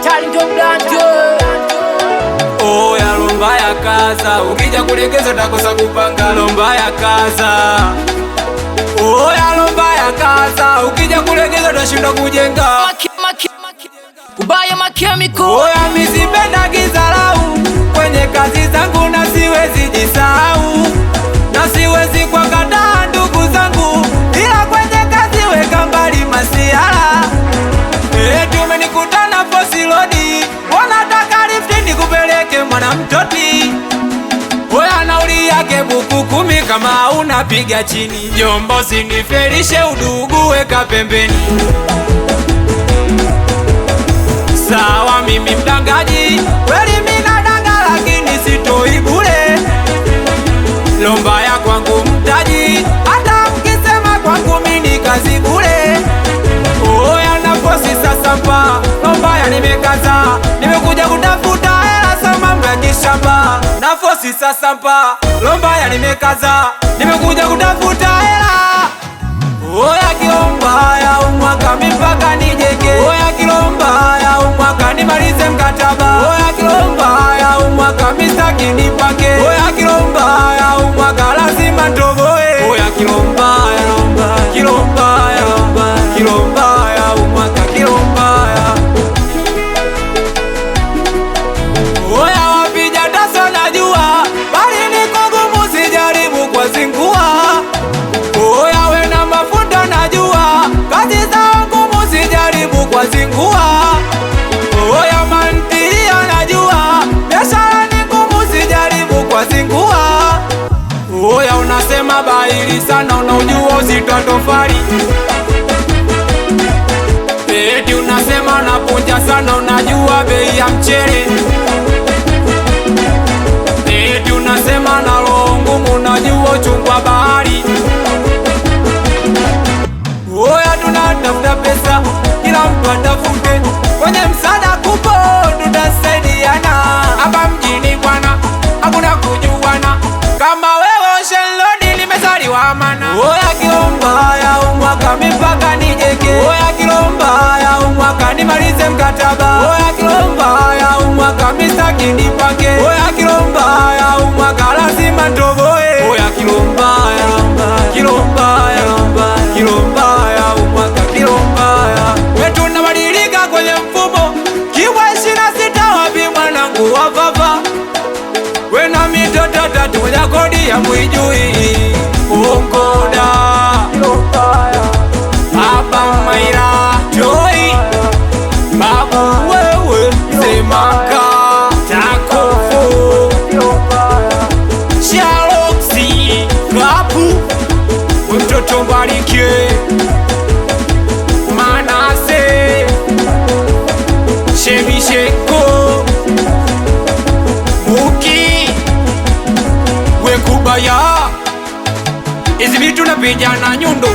hatari ndo mlanjo. Ya lomba ya kaza, ukija kulegeza utakosa kupanga. Lomba ya kaza, ya lomba ya kaza, ukija kulegeza utashinda kujenga. Kubaya makemiko. Ya misipenda kizalau kwenye kazi zangu, na siwezi jisau, na siwezi kwa kataa ndugu zangu, ila kwenye kazi weka mbali masiala. Tumenikutana Fosi Lodi, wanataka lifti nikupeleke mwana mtoti. Nauli yake buku 10, kama unapiga chini. Jombo siniferishe udugu weka pembeni. Sawa mimi mdangaji, kweli mina danga lakini sitoi bure. Lomba ya kwangu mtaji, hata mkisema kwangu mini kazi bure. Na Fosi sasa mpa, lomba ya nimekaza, nimekuja kutafuta hela sama mrajishamba. Na Fosi sasa mpa, lomba ya nimekaza, nimekuja kutafuta hela. Kilomba ya umwaka mipaka nijeke. Kilomba ya umwaka nimalize mkataba. Kilomba ya umwaka mistaki nipake. Kilomba ya umwaka lazima ntoboe. Kilomba ya lomba, kilomba ya lomba, kilomba ya umwaka, kilomba ya wapija taso najua, bali niko gumu sijaribu kwa zingua. We na mafundo najua, kazi zao ngumu sijaribu kwa zingua. Mantilia najua, biashara ni ngumu sijaribu kwa zingua. Unasema bahili sana, unaujua uzito wa tofali. Eti unasema napunja sana, unajua bei ya mchele. Eti unasema na roho ngumu, unajua uchungu wa bahari. Tunatafuta pesa, kila mtu atafute, kwenye msaada kupo tutasaidiana. Hapa mjini bwana, hakuna kujuana, kama wewe Ocean Road limezaliwa mana. Kilomba ya umwaka mipaka nijeke. Kilomba ya umwaka nimalize mkataba. Kilomba ya umwaka mistaki nipake. Kilomba ya umwaka lazima ntoboe. Kilomba ya lomba, kilomba ya lomba, kilomba ya umwaka, kilomba ya tunabadilika kwenye mfumo. Kiwa 26 wapi mwanangu wa baba. Na mitoto 3 moja kodi ya mwijui. Ungoda Baba Maira Joy, babu wewe Semaka Takofu Shaloksi Kapu, mtoto Mbarike Manase Shemisheko Muki Wekubaya. Hizi vitu napija na nyundo.